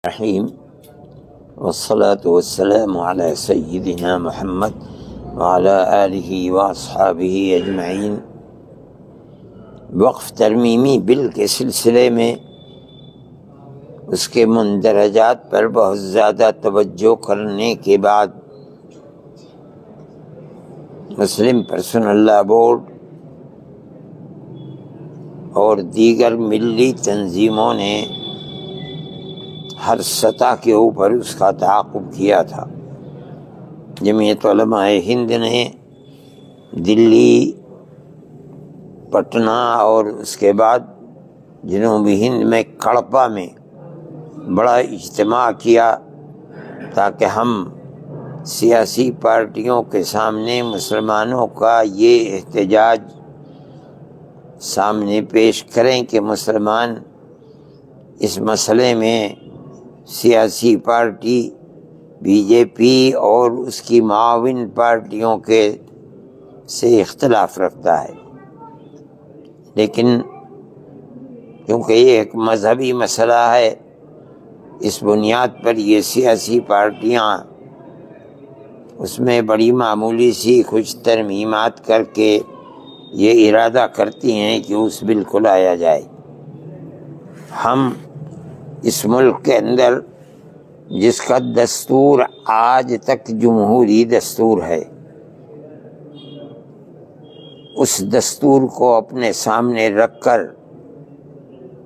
الرحیم والصلاة والسلام علی سیدنا محمد وعلی آلہ واصحابہ اجمعین۔ وقف ترمیمی بل کے سلسلے میں اس کے مندرجات پر بہت زیادہ توجہ کرنے کے بعد مسلم پرسنل لاء بورڈ اور دیگر ملی تنظیموں نے ہر سطح کے اوپر اس کا تعاقب کیا تھا۔ جمعیت علماء ہند نے دلی، پٹنہ اور اس کے بعد جنوبی ہند میں کڑپا میں بڑا اجتماع کیا تاکہ ہم سیاسی پارٹیوں کے سامنے مسلمانوں کا یہ احتجاج سامنے پیش کریں کہ مسلمان اس مسئلے میں سیاسی پارٹی بی جے پی اور اس کی معاون پارٹیوں کے سے اختلاف رکھتا ہے، لیکن کیونکہ یہ ایک مذہبی مسئلہ ہے، اس بنیاد پر یہ سیاسی پارٹیاں اس میں بڑی معمولی سی کچھ ترمیمات کر کے یہ ارادہ کرتی ہیں کہ اس بل کو لایا جائے۔ ہم اس ملک کے اندر جس کا دستور آج تک جمہوری دستور ہے، اس دستور کو اپنے سامنے رکھ کر،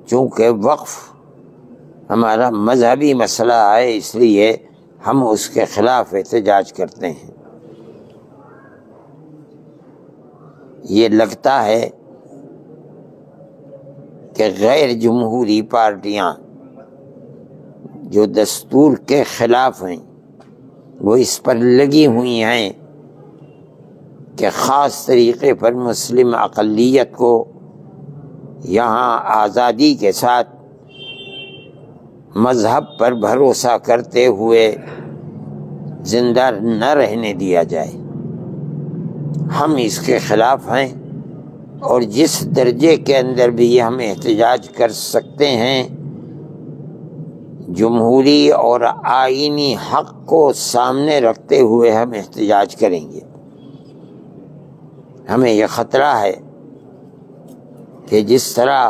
چونکہ وقف ہمارا مذہبی مسئلہ ہے، اس لیے ہم اس کے خلاف احتجاج کرتے ہیں۔ یہ لگتا ہے کہ غیر جمہوری پارٹیاں جو دستور کے خلاف ہیں وہ اس پر لگی ہوئی ہیں کہ خاص طریقے پر مسلم اقلیت کو یہاں آزادی کے ساتھ مذہب پر بھروسہ کرتے ہوئے زندہ نہ رہنے دیا جائے۔ ہم اس کے خلاف ہیں، اور جس درجے کے اندر بھی ہم احتجاج کر سکتے ہیں، جمہوری اور آئینی حق کو سامنے رکھتے ہوئے ہم احتجاج کریں گے۔ ہمیں یہ خطرہ ہے کہ جس طرح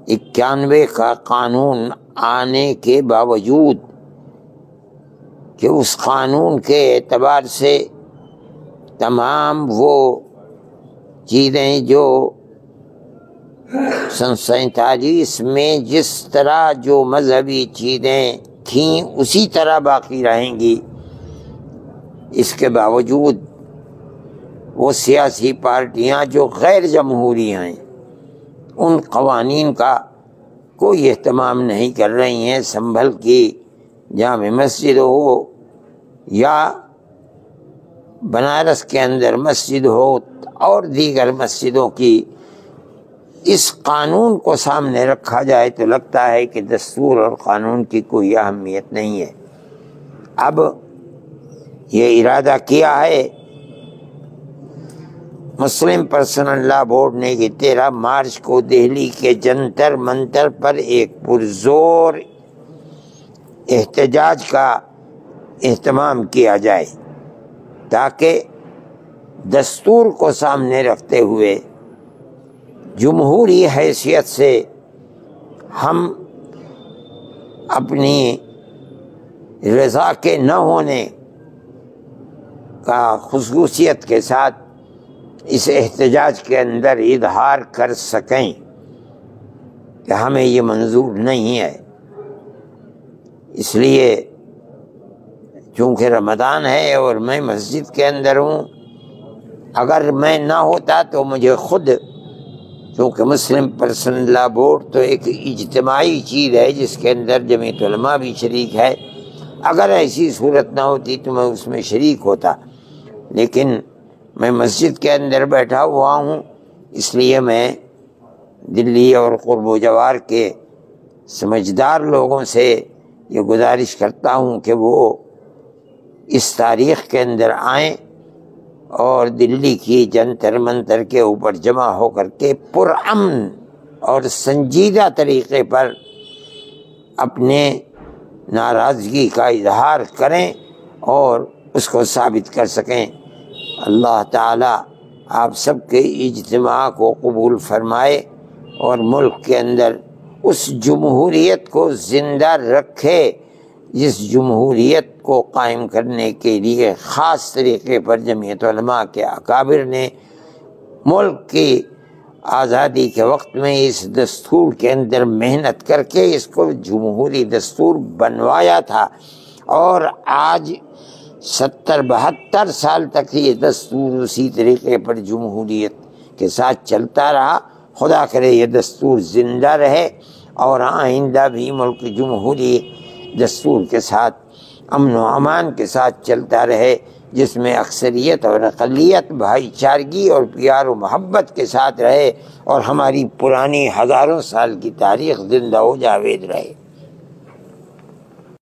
91 کا قانون آنے کے باوجود کہ اس قانون کے اعتبار سے تمام وہ چیزیں جو سن 47 میں جس طرح جو مذہبی چیزیں تھیں اسی طرح باقی رہیں گی، اس کے باوجود وہ سیاسی پارٹیاں جو غیر جمہوری ہیں ان قوانین کا کوئی اہتمام نہیں کر رہی ہیں۔ سنبھل کی جامع مسجد ہو یا بنارس کے اندر مسجد ہو اور دیگر مسجدوں کی، اس قانون کو سامنے رکھا جائے تو لگتا ہے کہ دستور اور قانون کی کوئی اہمیت نہیں ہے۔ اب یہ ارادہ کیا ہے مسلم پرسنل لاء بورڈ نے کہ 13 مارچ کو دہلی کے جنتر منتر پر ایک پرزور احتجاج کا اہتمام کیا جائے تاکہ دستور کو سامنے رکھتے ہوئے جمہوری حیثیت سے ہم اپنی رضا کے نہ ہونے کا خصوصیت کے ساتھ اس احتجاج کے اندر اظہار کر سکیں کہ ہمیں یہ منظور نہیں ہے۔ اس لیے چونکہ رمضان ہے اور میں مسجد کے اندر ہوں، اگر میں نہ ہوتا تو مجھے خود، چونکہ مسلم پرسنل لاء بورڈ تو ایک اجتماعی چیز ہے جس کے اندر جمعیت علماء بھی شریک ہے، اگر ایسی صورت نہ ہوتی تو میں اس میں شریک ہوتا، لیکن میں مسجد کے اندر بیٹھا ہوا ہوں، اس لیے میں دلی اور قرب و جوار کے سمجھدار لوگوں سے یہ گزارش کرتا ہوں کہ وہ اس تاریخ کے اندر آئیں اور دلی کی جنتر منتر کے اوپر جمع ہو کر کے پرامن اور سنجیدہ طریقے پر اپنے ناراضگی کا اظہار کریں اور اس کو ثابت کر سکیں۔ اللہ تعالیٰ آپ سب کے اجتماع کو قبول فرمائے اور ملک کے اندر اس جمہوریت کو زندہ رکھے جس جمہوریت کو قائم کرنے کے لیے خاص طریقے پر جمعیت علماء کے اکابر نے ملک کی آزادی کے وقت میں اس دستور کے اندر محنت کر کے اس کو جمہوری دستور بنوایا تھا، اور آج 70-72 سال تک یہ دستور اسی طریقے پر جمہوریت کے ساتھ چلتا رہا۔ خدا کرے یہ دستور زندہ رہے اور آئندہ بھی ملک جمہوری دستور کے ساتھ امن و امان کے ساتھ چلتا رہے، جس میں اکثریت اور اقلیت بھائی چارگی اور پیار و محبت کے ساتھ رہے، اور ہماری پرانی ہزاروں سال کی تاریخ زندہ و جاوید رہے۔